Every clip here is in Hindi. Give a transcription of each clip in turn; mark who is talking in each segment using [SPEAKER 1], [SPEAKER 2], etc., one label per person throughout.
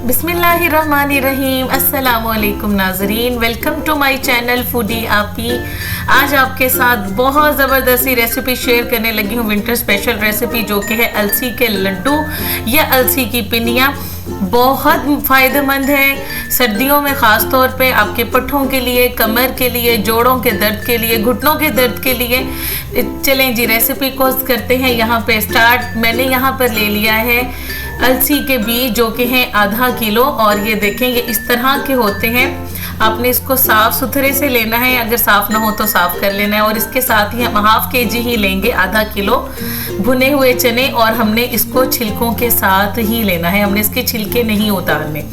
[SPEAKER 1] बिस्मिल्लाहिर्रहमानिर्रहीम। अस्सलामुअलैकुम नाज़रीन, welcome to my channel foodie Aapi. आज आपके साथ बहुत ज़बरदस्ती रेसिपी शेयर करने लगी हूँ, विंटर स्पेशल रेसिपी, जो कि है अलसी के लड्डू या अलसी की पिनिया। बहुत फ़ायदेमंद है सर्दियों में, ख़ास तौर पे आपके पट्ठों के लिए, कमर के लिए, जोड़ों के दर्द के लिए, घुटनों के दर्द के लिए। चलें जी, रेसिपी को करते हैं यहाँ पे स्टार्ट। मैंने यहाँ पर ले लिया है अलसी के बीज, जो कि हैं आधा किलो, और ये देखें ये इस तरह के होते हैं। आपने इसको साफ़ सुथरे से लेना है, अगर साफ़ ना हो तो साफ़ कर लेना है। और इसके साथ ही हम हाफ केजी ही लेंगे, आधा किलो भुने हुए चने, और हमने इसको छिलकों के साथ ही लेना है, हमने इसके छिलके नहीं उतारने।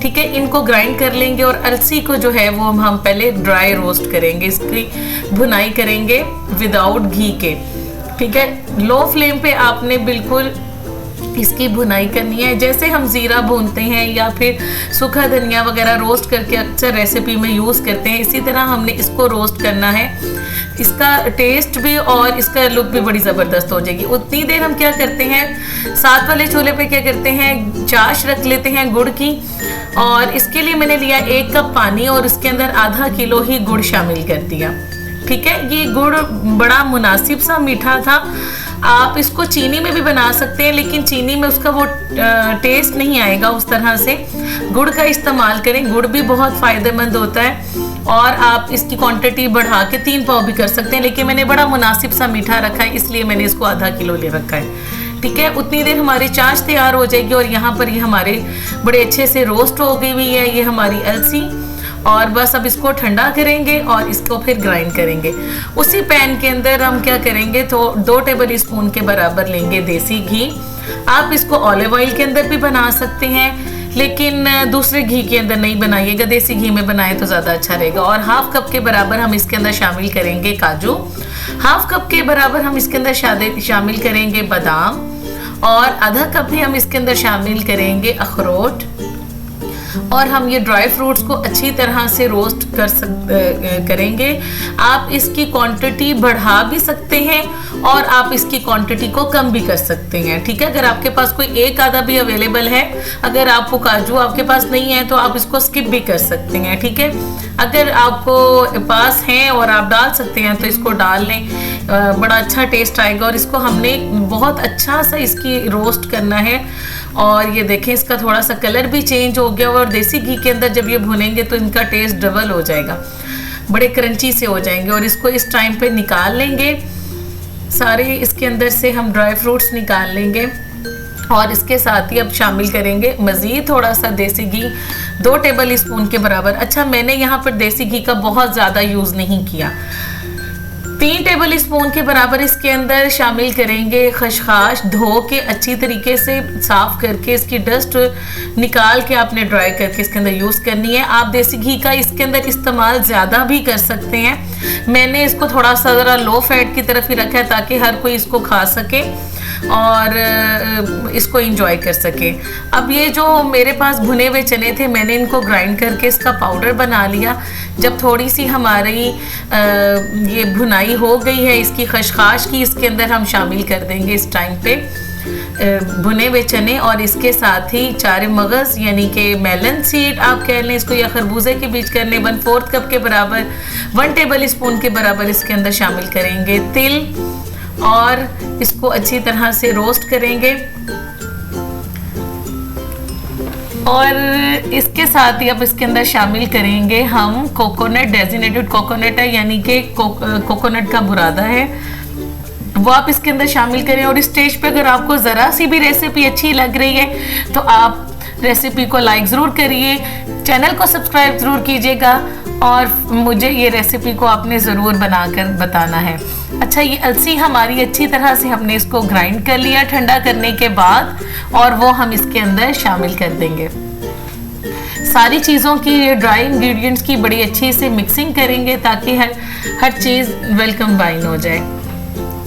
[SPEAKER 1] ठीक है, इनको ग्राइंड कर लेंगे। और अलसी को जो है वो हम पहले ड्राई रोस्ट करेंगे, इसकी भुनाई करेंगे विदाउट घी के। ठीक है, लो फ्लेम पे आपने बिल्कुल इसकी भुनाई करनी है। जैसे हम ज़ीरा भूनते हैं या फिर सूखा धनिया वगैरह रोस्ट करके अक्सर रेसिपी में यूज़ करते हैं, इसी तरह हमने इसको रोस्ट करना है। इसका टेस्ट भी और इसका लुक भी बड़ी ज़बरदस्त हो जाएगी। उतनी देर हम क्या करते हैं, साथ वाले चूल्हे पे क्या करते हैं, चाश रख लेते हैं गुड़ की। और इसके लिए मैंने लिया 1 कप पानी, और इसके अंदर आधा किलो ही गुड़ शामिल कर दिया। ठीक है, ये गुड़ बड़ा मुनासिब सा मीठा था। आप इसको चीनी में भी बना सकते हैं, लेकिन चीनी में उसका वो टेस्ट नहीं आएगा उस तरह से। गुड़ का इस्तेमाल करें, गुड़ भी बहुत फ़ायदेमंद होता है। और आप इसकी क्वांटिटी बढ़ा के 3 पाव भी कर सकते हैं, लेकिन मैंने बड़ा मुनासिब सा मीठा रखा है, इसलिए मैंने इसको आधा किलो ले रखा है। ठीक है, उतनी देर हमारी चाश तैयार हो जाएगी। और यहाँ पर ये हमारे बड़े अच्छे से रोस्ट हो गई हुई है ये हमारी अलसी। और बस अब इसको ठंडा करेंगे और इसको फिर ग्राइंड करेंगे। उसी पैन के अंदर हम क्या करेंगे, तो 2 टेबल स्पून के बराबर लेंगे देसी घी। आप इसको ऑलिव ऑयल के अंदर भी बना सकते हैं, लेकिन दूसरे घी के अंदर नहीं बनाइएगा, देसी घी में बनाएं तो ज़्यादा अच्छा रहेगा। और हाफ कप के बराबर हम इसके अंदर शामिल करेंगे काजू, हाफ कप के बराबर हम इसके अंदर शामिल करेंगे बादाम, और आधा कप ही हम इसके अंदर शामिल करेंगे अखरोट। और हम ये ड्राई फ्रूट्स को अच्छी तरह से रोस्ट करेंगे। आप इसकी क्वांटिटी बढ़ा भी सकते हैं और आप इसकी क्वांटिटी को कम भी कर सकते हैं। ठीक है, अगर आपके पास कोई एक आधा भी अवेलेबल है, अगर आपको काजू आपके पास नहीं है तो आप इसको स्किप भी कर सकते हैं। ठीक है, अगर आपको पास हैं और आप डाल सकते हैं तो इसको डाल लें, बड़ा अच्छा टेस्ट आएगा। और इसको हमने बहुत अच्छा सा इसकी रोस्ट करना है। और ये देखें, इसका थोड़ा सा कलर भी चेंज हो गया, और देसी घी के अंदर जब ये भुनेंगे तो इनका टेस्ट डबल हो जाएगा, बड़े क्रंची से हो जाएंगे। और इसको इस टाइम पे निकाल लेंगे, सारे इसके अंदर से हम ड्राई फ्रूट्स निकाल लेंगे। और इसके साथ ही अब शामिल करेंगे मज़ीद थोड़ा सा देसी घी, 2 टेबल स्पून के बराबर। अच्छा, मैंने यहाँ पर देसी घी का बहुत ज़्यादा यूज़ नहीं किया। 3 टेबल स्पून के बराबर इसके अंदर शामिल करेंगे खसखस। धो के अच्छी तरीके से साफ़ करके इसकी डस्ट निकाल के आपने ड्राई करके इसके अंदर यूज़ करनी है। आप देसी घी का इसके अंदर इस्तेमाल ज़्यादा भी कर सकते हैं। मैंने इसको थोड़ा सा ज़रा लो फैट की तरफ ही रखा है, ताकि हर कोई इसको खा सके और इसको एंजॉय कर सके। अब ये जो मेरे पास भुने हुए चने थे, मैंने इनको ग्राइंड करके इसका पाउडर बना लिया। जब थोड़ी सी हमारी ये भुनाई हो गई है इसकी खसखस की, इसके अंदर हम शामिल कर देंगे इस टाइम पे भुने हुए चने। और इसके साथ ही 4 मगज़ यानी कि मेलन सीड आप कह लें इसको, या खरबूजे के बीज कर लें, 1/4 कप के बराबर, 1 टेबल स्पून के बराबर इसके अंदर शामिल करेंगे तिल, और इसको अच्छी तरह से रोस्ट करेंगे। और इसके साथ ही अब इसके अंदर शामिल करेंगे हम कोकोनट, डेजिनेटेड कोकोनट है, यानी कि कोकोनट का बुरादा है, वो आप इसके अंदर शामिल करें। और इस स्टेज पे अगर आपको ज़रा सी भी रेसिपी अच्छी लग रही है तो आप रेसिपी को लाइक ज़रूर करिए, चैनल को सब्सक्राइब ज़रूर कीजिएगा, और मुझे ये रेसिपी को आपने ज़रूर बनाकर बताना है। अच्छा, ये अलसी हमारी अच्छी तरह से हमने इसको ग्राइंड कर लिया ठंडा करने के बाद, और वो हम इसके अंदर शामिल कर देंगे। सारी चीज़ों की, ड्राई इंग्रेडिएंट्स की बड़ी अच्छी से मिक्सिंग करेंगे, ताकि हर चीज़ वेल कंबाइन हो जाए।